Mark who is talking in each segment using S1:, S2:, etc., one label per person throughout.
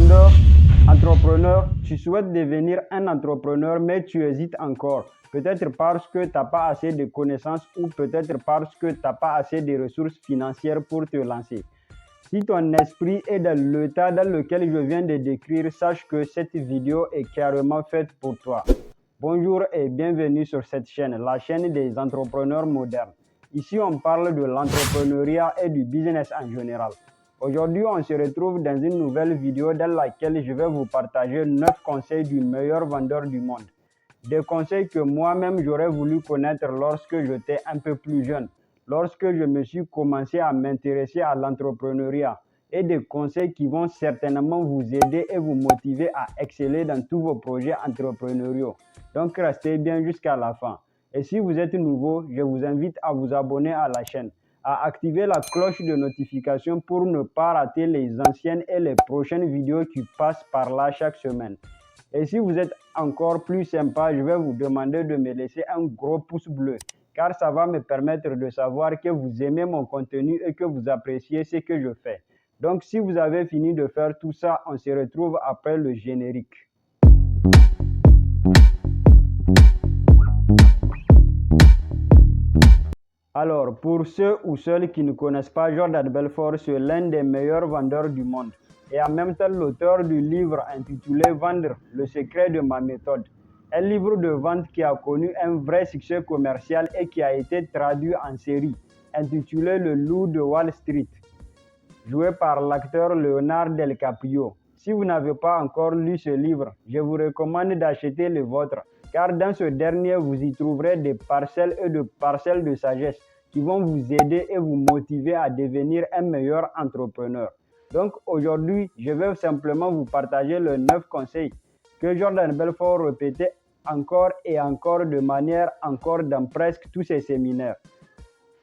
S1: vendeur, entrepreneur, tu souhaites devenir un entrepreneur mais tu hésites encore. Peut-être parce que tu n'as pas assez de connaissances ou peut-être parce que tu n'as pas assez de ressources financières pour te lancer. Si ton esprit est dans l'état dans lequel je viens de décrire, sache que cette vidéo est carrément faite pour toi. Bonjour et bienvenue sur cette chaîne, la chaîne des entrepreneurs modernes. Ici, on parle de l'entrepreneuriat et du business en général. Aujourd'hui, on se retrouve dans une nouvelle vidéo dans laquelle je vais vous partager 9 conseils du meilleur vendeur du monde. Des conseils que moi-même j'aurais voulu connaître lorsque j'étais un peu plus jeune, lorsque je me suis commencé à m'intéresser à l'entrepreneuriat, et des conseils qui vont certainement vous aider et vous motiver à exceller dans tous vos projets entrepreneuriaux. Donc restez bien jusqu'à la fin. Et si vous êtes nouveau, je vous invite à vous abonner à la chaîne, à activer la cloche de notification pour ne pas rater les anciennes et les prochaines vidéos qui passent par là chaque semaine. Et si vous êtes encore plus sympa, je vais vous demander de me laisser un gros pouce bleu, car ça va me permettre de savoir que vous aimez mon contenu et que vous appréciez ce que je fais. Donc si vous avez fini de faire tout ça, on se retrouve après le générique. Alors, pour ceux ou celles qui ne connaissent pas Jordan Belfort, c'est l'un des meilleurs vendeurs du monde et en même temps l'auteur du livre intitulé Vendre, le secret de ma méthode. Un livre de vente qui a connu un vrai succès commercial et qui a été traduit en série, intitulé Le Loup de Wall Street, joué par l'acteur Leonardo DiCaprio. Si vous n'avez pas encore lu ce livre, je vous recommande d'acheter le vôtre, car dans ce dernier, vous y trouverez des parcelles et de parcelles de sagesse qui vont vous aider et vous motiver à devenir un meilleur entrepreneur. Donc aujourd'hui, je vais simplement vous partager les 9 conseils que Jordan Belfort répétait encore et encore de manière encore dans presque tous ses séminaires.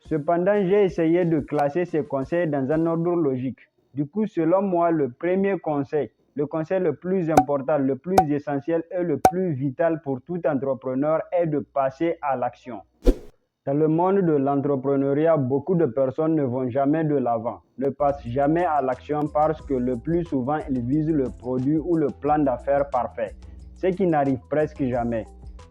S1: Cependant, j'ai essayé de classer ces conseils dans un ordre logique. Du coup, selon moi, le premier conseil, le conseil le plus important, le plus essentiel et le plus vital pour tout entrepreneur est de passer à l'action. Dans le monde de l'entrepreneuriat, beaucoup de personnes ne vont jamais de l'avant, ne passent jamais à l'action parce que le plus souvent, ils visent le produit ou le plan d'affaires parfait, ce qui n'arrive presque jamais.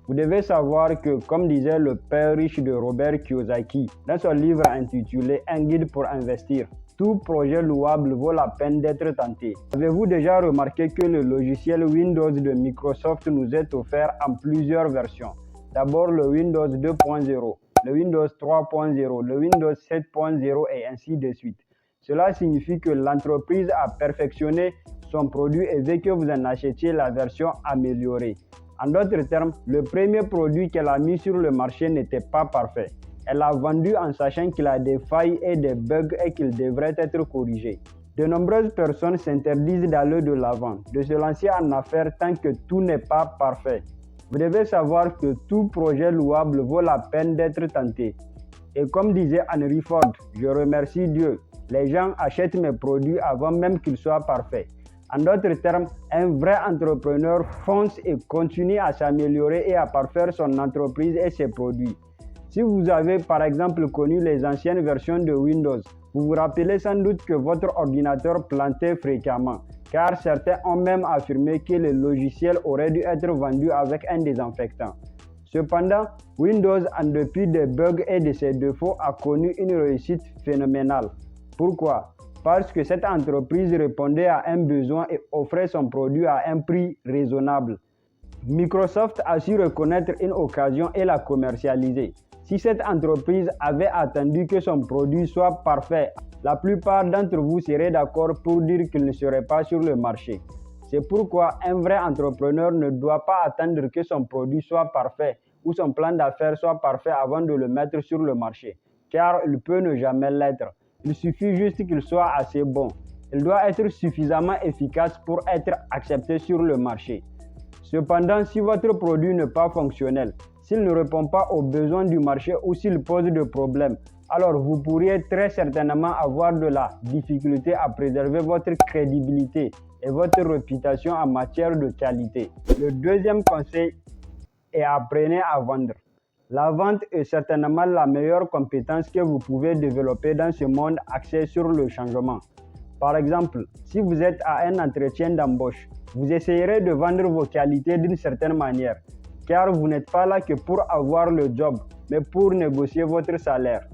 S1: Vous devez savoir que, comme disait le père riche de Robert Kiyosaki dans son livre intitulé Un guide pour investir, tout projet louable vaut la peine d'être tenté. Avez-vous déjà remarqué que le logiciel Windows de Microsoft nous est offert en plusieurs versions? D'abord le Windows 2.0, le Windows 3.0, le Windows 7.0 et ainsi de suite. Cela signifie que l'entreprise a perfectionné son produit et veut que vous en achetiez la version améliorée. En d'autres termes, le premier produit qu'elle a mis sur le marché n'était pas parfait. Elle l'a vendu en sachant qu'il a des failles et des bugs et qu'il devrait être corrigé. De nombreuses personnes s'interdisent d'aller de l'avant, de se lancer en affaires tant que tout n'est pas parfait. Vous devez savoir que tout projet louable vaut la peine d'être tenté. Et comme disait Henry Ford, je remercie Dieu, les gens achètent mes produits avant même qu'ils soient parfaits. En d'autres termes, un vrai entrepreneur fonce et continue à s'améliorer et à parfaire son entreprise et ses produits. Si vous avez par exemple connu les anciennes versions de Windows, vous vous rappelez sans doute que votre ordinateur plantait fréquemment, car certains ont même affirmé que le logiciel aurait dû être vendu avec un désinfectant. Cependant, Windows, en dépit des bugs et de ses défauts, a connu une réussite phénoménale. Pourquoi ? Parce que cette entreprise répondait à un besoin et offrait son produit à un prix raisonnable. Microsoft a su reconnaître une occasion et la commercialiser. Si cette entreprise avait attendu que son produit soit parfait, la plupart d'entre vous seraient d'accord pour dire qu'il ne serait pas sur le marché. C'est pourquoi un vrai entrepreneur ne doit pas attendre que son produit soit parfait ou son plan d'affaires soit parfait avant de le mettre sur le marché, car il peut ne jamais l'être. Il suffit juste qu'il soit assez bon. Il doit être suffisamment efficace pour être accepté sur le marché. Cependant, si votre produit n'est pas fonctionnel, s'il ne répond pas aux besoins du marché ou s'il pose des problèmes, alors vous pourriez très certainement avoir de la difficulté à préserver votre crédibilité et votre réputation en matière de qualité. Le deuxième conseil est apprenez à vendre. La vente est certainement la meilleure compétence que vous pouvez développer dans ce monde axé sur le changement. Par exemple, si vous êtes à un entretien d'embauche, vous essayerez de vendre vos qualités d'une certaine manière, car vous n'êtes pas là que pour avoir le job, mais pour négocier votre salaire.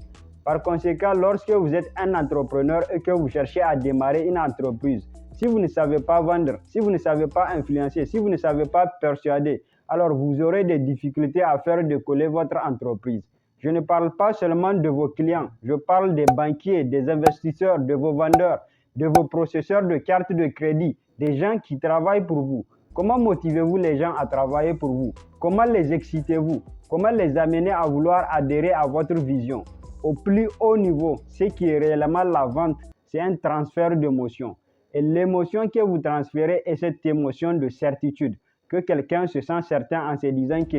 S1: Par conséquent, lorsque vous êtes un entrepreneur et que vous cherchez à démarrer une entreprise, si vous ne savez pas vendre, si vous ne savez pas influencer, si vous ne savez pas persuader, alors vous aurez des difficultés à faire décoller votre entreprise. Je ne parle pas seulement de vos clients, je parle des banquiers, des investisseurs, de vos vendeurs, de vos processeurs de cartes de crédit, des gens qui travaillent pour vous. Comment motivez-vous les gens à travailler pour vous? Comment les excitez-vous? Comment les amener à vouloir adhérer à votre vision? Au plus haut niveau, ce qui est réellement la vente, c'est un transfert d'émotion. Et l'émotion que vous transférez est cette émotion de certitude, que quelqu'un se sent certain en se disant que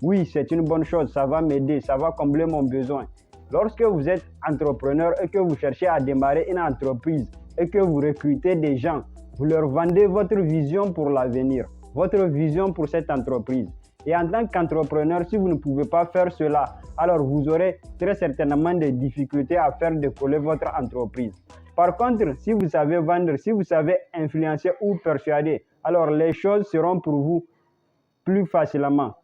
S1: oui, c'est une bonne chose, ça va m'aider, ça va combler mon besoin. Lorsque vous êtes entrepreneur et que vous cherchez à démarrer une entreprise et que vous recrutez des gens, vous leur vendez votre vision pour l'avenir, votre vision pour cette entreprise. Et en tant qu'entrepreneur, si vous ne pouvez pas faire cela, alors vous aurez très certainement des difficultés à faire décoller votre entreprise. Par contre, si vous savez vendre, si vous savez influencer ou persuader, alors les choses seront pour vous plus facilement.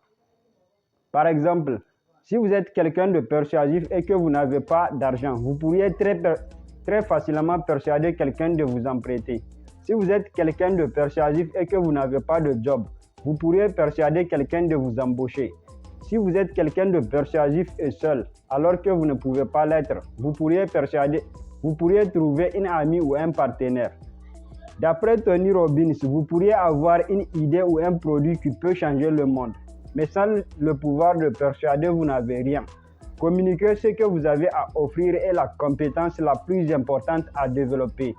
S1: Par exemple, si vous êtes quelqu'un de persuasif et que vous n'avez pas d'argent, vous pourriez très facilement persuader quelqu'un de vous en prêter. Si vous êtes quelqu'un de persuasif et que vous n'avez pas de job, vous pourriez persuader quelqu'un de vous embaucher. Si vous êtes quelqu'un de persuasif et seul, alors que vous ne pouvez pas l'être, vous pourriez trouver une amie ou un partenaire. D'après Tony Robbins, vous pourriez avoir une idée ou un produit qui peut changer le monde. Mais sans le pouvoir de persuader, vous n'avez rien. Communiquer ce que vous avez à offrir est la compétence la plus importante à développer.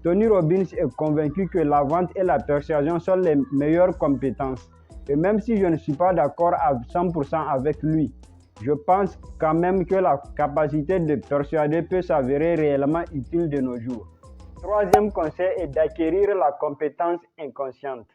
S1: Tony Robbins est convaincu que la vente et la persuasion sont les meilleures compétences. Et même si je ne suis pas d'accord à 100% avec lui, je pense quand même que la capacité de persuader peut s'avérer réellement utile de nos jours. Troisième conseil est d'acquérir la compétence inconsciente.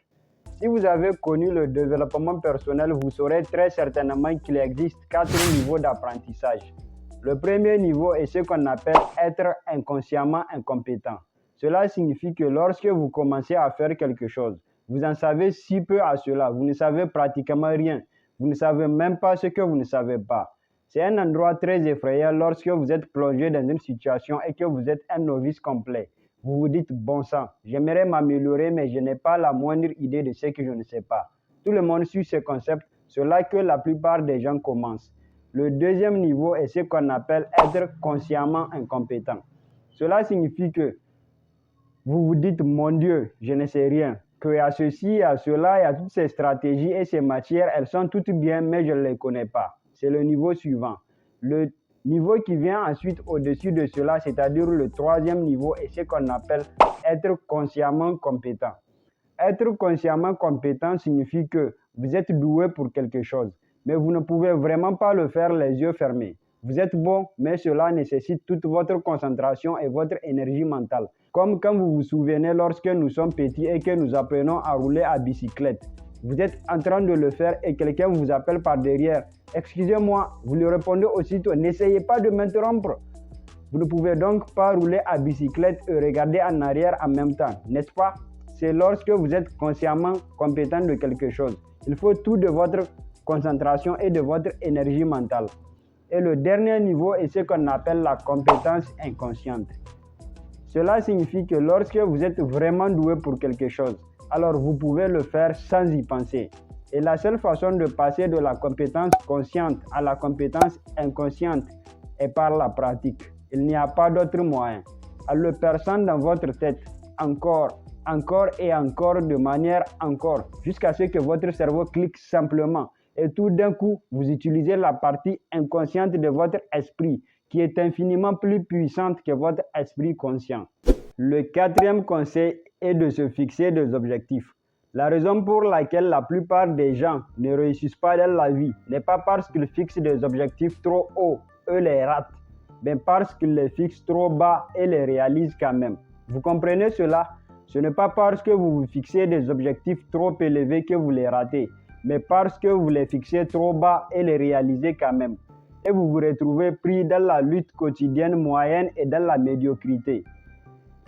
S1: Si vous avez connu le développement personnel, vous saurez très certainement qu'il existe 4 niveaux d'apprentissage. Le premier niveau est ce qu'on appelle être inconsciemment incompétent. Cela signifie que lorsque vous commencez à faire quelque chose, vous en savez si peu à cela, vous ne savez pratiquement rien, vous ne savez même pas ce que vous ne savez pas. C'est un endroit très effrayant lorsque vous êtes plongé dans une situation et que vous êtes un novice complet. Vous vous dites, bon sang, j'aimerais m'améliorer, mais je n'ai pas la moindre idée de ce que je ne sais pas. Tout le monde suit ce concept, c'est là que la plupart des gens commencent. Le deuxième niveau est ce qu'on appelle être consciemment incompétent. Cela signifie que vous vous dites, mon Dieu, je ne sais rien, qu'il y a ceci, il y a cela, il y a toutes ces stratégies et ces matières, elles sont toutes bien, mais je ne les connais pas. C'est le niveau suivant. Le niveau qui vient ensuite au-dessus de cela, c'est-à-dire le troisième niveau, est ce qu'on appelle être consciemment compétent. Être consciemment compétent signifie que vous êtes doué pour quelque chose, mais vous ne pouvez vraiment pas le faire les yeux fermés. Vous êtes bon, mais cela nécessite toute votre concentration et votre énergie mentale. Comme quand vous vous souvenez lorsque nous sommes petits et que nous apprenons à rouler à bicyclette. Vous êtes en train de le faire et quelqu'un vous appelle par derrière. Excusez-moi, vous lui répondez aussitôt, n'essayez pas de m'interrompre. Vous ne pouvez donc pas rouler à bicyclette et regarder en arrière en même temps, n'est-ce pas? C'est lorsque vous êtes consciemment compétent de quelque chose. Il faut tout de votre concentration et de votre énergie mentale. Et le dernier niveau est ce qu'on appelle la compétence inconsciente. Cela signifie que lorsque vous êtes vraiment doué pour quelque chose, alors vous pouvez le faire sans y penser. Et la seule façon de passer de la compétence consciente à la compétence inconsciente est par la pratique. Il n'y a pas d'autre moyen. En le perçant dans votre tête, encore et encore, de manière encore, jusqu'à ce que votre cerveau clique simplement. Et tout d'un coup, vous utilisez la partie inconsciente de votre esprit, qui est infiniment plus puissante que votre esprit conscient. Le quatrième conseil est de se fixer des objectifs. La raison pour laquelle la plupart des gens ne réussissent pas dans la vie n'est pas parce qu'ils fixent des objectifs trop hauts, eux les ratent, mais parce qu'ils les fixent trop bas et les réalisent quand même. Vous comprenez cela? Ce n'est pas parce que vous vous fixez des objectifs trop élevés que vous les ratez, mais parce que vous les fixez trop bas et les réalisez quand même. Et vous vous retrouvez pris dans la lutte quotidienne moyenne et dans la médiocrité.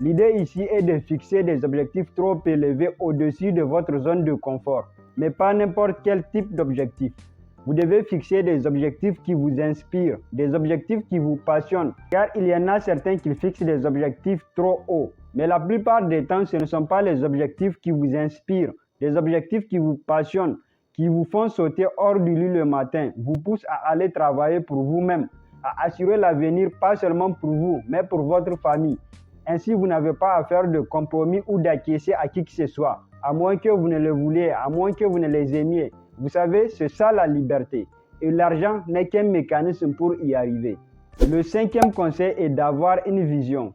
S1: L'idée ici est de fixer des objectifs trop élevés au-dessus de votre zone de confort, mais pas n'importe quel type d'objectif. Vous devez fixer des objectifs qui vous inspirent, des objectifs qui vous passionnent, car il y en a certains qui fixent des objectifs trop hauts. Mais la plupart des temps, ce ne sont pas les objectifs qui vous inspirent, des objectifs qui vous passionnent, qui vous font sauter hors du lit le matin, vous poussent à aller travailler pour vous-même, à assurer l'avenir pas seulement pour vous, mais pour votre famille. Ainsi, vous n'avez pas à faire de compromis ou d'acquiescer à qui que ce soit, à moins que vous ne le vouliez, à moins que vous ne les aimiez. Vous savez, c'est ça la liberté. Et l'argent n'est qu'un mécanisme pour y arriver. Le cinquième conseil est d'avoir une vision.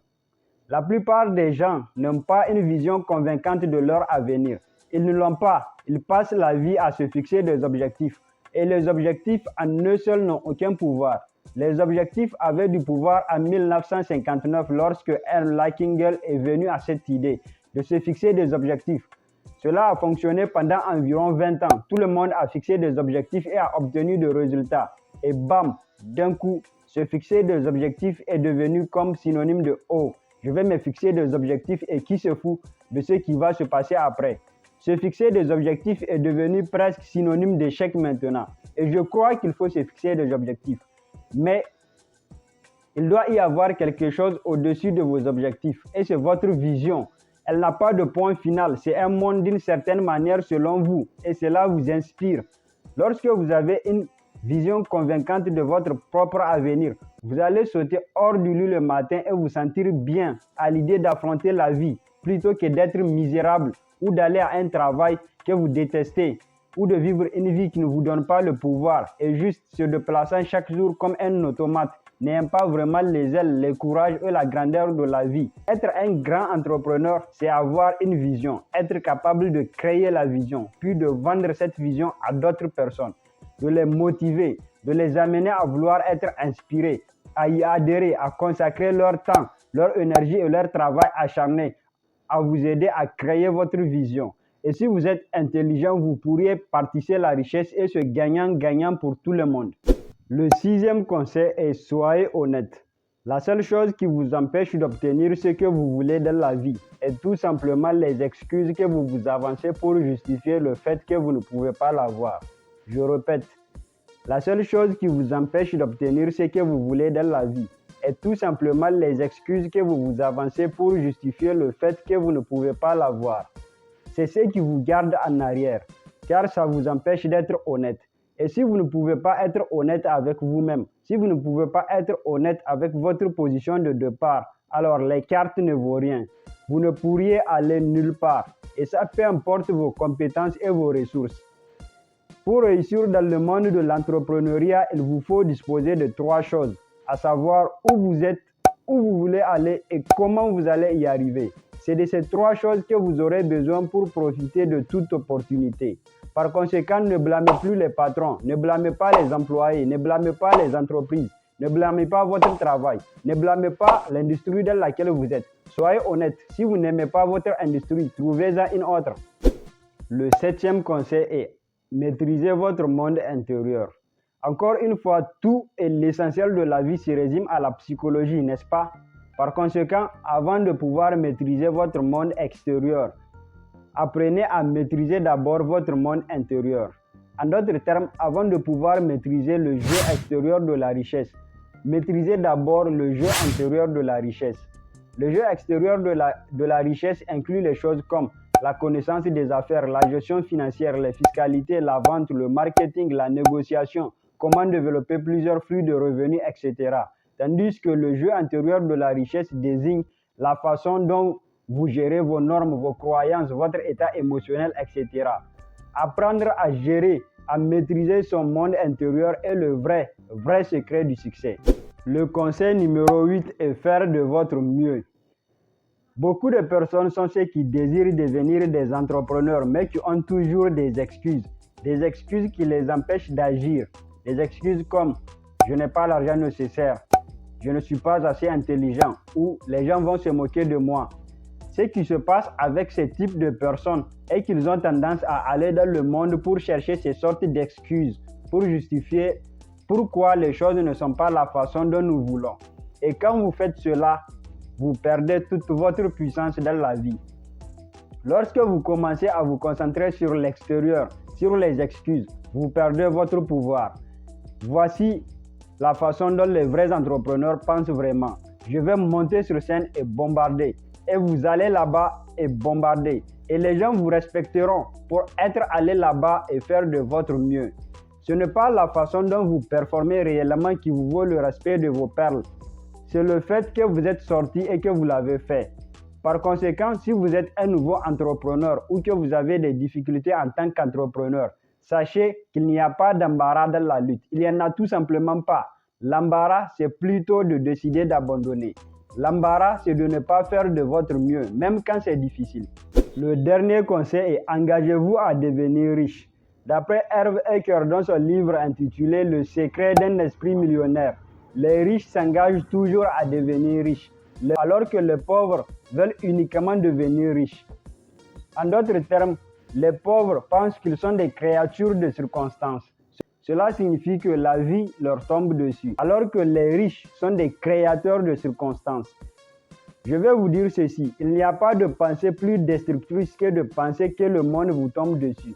S1: La plupart des gens n'ont pas une vision convaincante de leur avenir. Ils ne l'ont pas. Ils passent la vie à se fixer des objectifs. Et les objectifs en eux seuls n'ont aucun pouvoir. Les objectifs avaient du pouvoir en 1959 lorsque Ernst Lachengal est venu à cette idée de se fixer des objectifs. Cela a fonctionné pendant environ 20 ans. Tout le monde a fixé des objectifs et a obtenu des résultats. Et bam, d'un coup, se fixer des objectifs est devenu comme synonyme de « oh, je vais me fixer des objectifs et qui se fout de ce qui va se passer après ». Se fixer des objectifs est devenu presque synonyme d'échec maintenant. Et je crois qu'il faut se fixer des objectifs. Mais il doit y avoir quelque chose au-dessus de vos objectifs. Et c'est votre vision. Elle n'a pas de point final. C'est un monde d'une certaine manière selon vous. Et cela vous inspire. Lorsque vous avez une vision convaincante de votre propre avenir, vous allez sauter hors du lit le matin et vous sentir bien à l'idée d'affronter la vie plutôt que d'être misérable ou d'aller à un travail que vous détestez ou de vivre une vie qui ne vous donne pas le pouvoir et juste se déplaçant chaque jour comme un automate, n'ayant pas vraiment les ailes, le courage et la grandeur de la vie. Être un grand entrepreneur, c'est avoir une vision, être capable de créer la vision, puis de vendre cette vision à d'autres personnes, de les motiver, de les amener à vouloir être inspirés, à y adhérer, à consacrer leur temps, leur énergie et leur travail acharné, à vous aider à créer votre vision. Et si vous êtes intelligent, vous pourriez partager la richesse et ce gagnant-gagnant pour tout le monde. Le sixième conseil est soyez honnête. La seule chose qui vous empêche d'obtenir ce que vous voulez dans la vie est tout simplement les excuses que vous vous avancez pour justifier le fait que vous ne pouvez pas l'avoir. Je répète, la seule chose qui vous empêche d'obtenir ce que vous voulez dans la vie est tout simplement les excuses que vous vous avancez pour justifier le fait que vous ne pouvez pas l'avoir. C'est ce qui vous garde en arrière, car ça vous empêche d'être honnête. Et si vous ne pouvez pas être honnête avec vous-même, si vous ne pouvez pas être honnête avec votre position de départ, alors les cartes ne vaut rien. Vous ne pourriez aller nulle part. Et ça, peu importe vos compétences et vos ressources. Pour réussir dans le monde de l'entrepreneuriat, il vous faut disposer de 3 choses, à savoir où vous êtes, où vous voulez aller et comment vous allez y arriver. C'est de ces 3 choses que vous aurez besoin pour profiter de toute opportunité. Par conséquent, ne blâmez plus les patrons, ne blâmez pas les employés, ne blâmez pas les entreprises, ne blâmez pas votre travail, ne blâmez pas l'industrie dans laquelle vous êtes. Soyez honnête, si vous n'aimez pas votre industrie, trouvez-en une autre. Le 7e conseil est maîtriser votre monde intérieur. Encore une fois, tout et l'essentiel de la vie se résume à la psychologie, n'est-ce pas? Par conséquent, avant de pouvoir maîtriser votre monde extérieur, apprenez à maîtriser d'abord votre monde intérieur. En d'autres termes, avant de pouvoir maîtriser le jeu extérieur de la richesse, maîtrisez d'abord le jeu intérieur de la richesse. Le jeu extérieur de la richesse inclut les choses comme la connaissance des affaires, la gestion financière, la fiscalité, la vente, le marketing, la négociation, comment développer plusieurs flux de revenus, etc. Tandis que le jeu intérieur de la richesse désigne la façon dont vous gérez vos normes, vos croyances, votre état émotionnel, etc. Apprendre à gérer, à maîtriser son monde intérieur est le vrai secret du succès. Le conseil numéro 8 est faire de votre mieux. Beaucoup de personnes sont ceux qui désirent devenir des entrepreneurs, mais qui ont toujours des excuses qui les empêchent d'agir. Des excuses comme « je n'ai pas l'argent nécessaire »,« je ne suis pas assez intelligent » ou « les gens vont se moquer de moi ». Ce qui se passe avec ce type de personnes est qu'ils ont tendance à aller dans le monde pour chercher ces sortes d'excuses, pour justifier pourquoi les choses ne sont pas la façon dont nous voulons. Et quand vous faites cela, vous perdez toute votre puissance dans la vie. Lorsque vous commencez à vous concentrer sur l'extérieur, sur les excuses, vous perdez votre pouvoir. Voici la façon dont les vrais entrepreneurs pensent vraiment. Je vais monter sur scène et bombarder. Et vous allez là-bas et bombarder. Et les gens vous respecteront pour être allés là-bas et faire de votre mieux. Ce n'est pas la façon dont vous performez réellement qui vous vaut le respect de vos perles. C'est le fait que vous êtes sorti et que vous l'avez fait. Par conséquent, si vous êtes un nouveau entrepreneur ou que vous avez des difficultés en tant qu'entrepreneur, sachez qu'il n'y a pas d'embarras dans la lutte. Il n'y en a tout simplement pas. L'embarras, c'est plutôt de décider d'abandonner. L'embarras, c'est de ne pas faire de votre mieux, même quand c'est difficile. Le dernier conseil est engagez-vous à devenir riche. D'après Hervé Eker dans son livre intitulé Le secret d'un esprit millionnaire, les riches s'engagent toujours à devenir riches, alors que les pauvres veulent uniquement devenir riches. En d'autres termes, les pauvres pensent qu'ils sont des créatures de circonstances. Cela signifie que la vie leur tombe dessus, alors que les riches sont des créateurs de circonstances. Je vais vous dire ceci, il n'y a pas de pensée plus destructrice que de penser que le monde vous tombe dessus.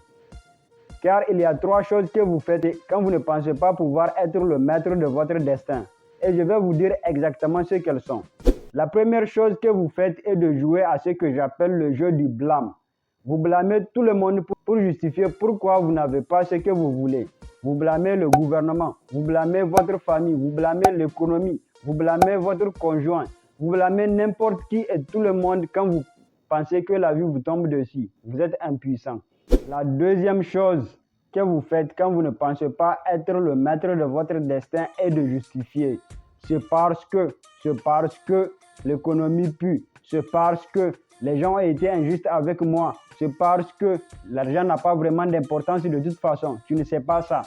S1: Car il y a 3 choses que vous faites quand vous ne pensez pas pouvoir être le maître de votre destin. Et je vais vous dire exactement ce qu'elles sont. La première chose que vous faites est de jouer à ce que j'appelle le jeu du blâme. Vous blâmez tout le monde pour justifier pourquoi vous n'avez pas ce que vous voulez. Vous blâmez le gouvernement, vous blâmez votre famille, vous blâmez l'économie, vous blâmez votre conjoint, vous blâmez n'importe qui et tout le monde quand vous pensez que la vie vous tombe dessus. Vous êtes impuissant. La deuxième chose que vous faites quand vous ne pensez pas être le maître de votre destin est de justifier. C'est parce que l'économie pue, c'est parce que les gens ont été injustes avec moi, c'est parce que l'argent n'a pas vraiment d'importance de toute façon, tu ne sais pas ça.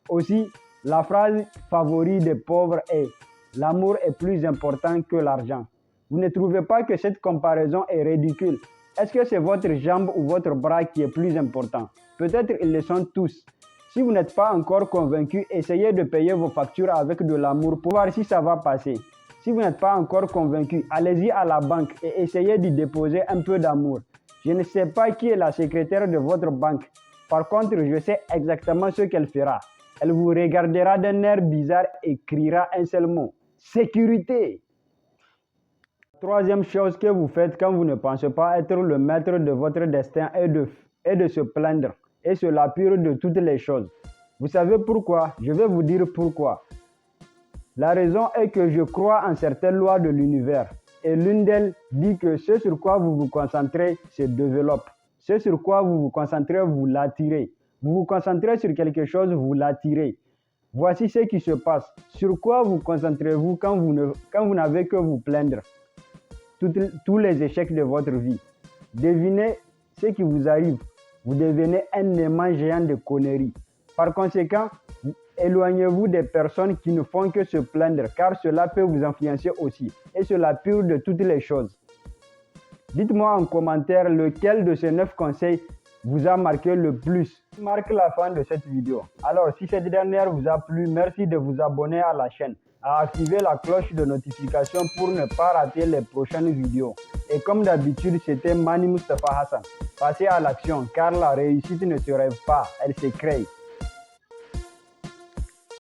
S1: Aussi, la phrase favorite des pauvres est « l'amour est plus important que l'argent ». Vous ne trouvez pas que cette comparaison est ridicule? Est-ce que c'est votre jambe ou votre bras qui est plus important? Peut-être ils le sont tous. Si vous n'êtes pas encore convaincu, essayez de payer vos factures avec de l'amour pour voir si ça va passer. Si vous n'êtes pas encore convaincu, allez-y à la banque et essayez d'y déposer un peu d'amour. Je ne sais pas qui est la secrétaire de votre banque. Par contre, je sais exactement ce qu'elle fera. Elle vous regardera d'un air bizarre et criera un seul mot. Sécurité! Troisième chose que vous faites quand vous ne pensez pas être le maître de votre destin est de se plaindre et c'est la pire de toutes les choses. Vous savez pourquoi? Je vais vous dire pourquoi. La raison est que je crois en certaines lois de l'univers et l'une d'elles dit que ce sur quoi vous vous concentrez se développe. Ce sur quoi vous vous concentrez, vous l'attirez. Vous vous concentrez sur quelque chose, vous l'attirez. Voici ce qui se passe. Sur quoi vous concentrez-vous quand vous n'avez que vous plaindre? Tous les échecs de votre vie. Devinez ce qui vous arrive. Vous devenez un aimant géant de conneries. Par conséquent, éloignez-vous des personnes qui ne font que se plaindre, car cela peut vous influencer aussi. Et c'est la pire de toutes les choses. Dites-moi en commentaire lequel de ces 9 conseils vous a marqué le plus. Marque la fin de cette vidéo. Alors, si cette dernière vous a plu, merci de vous abonner à la chaîne, à activer la cloche de notification pour ne pas rater les prochaines vidéos. Et comme d'habitude, c'était Mani Mustafa Hassan. Passez à l'action, car la réussite ne se rêve pas, elle se crée.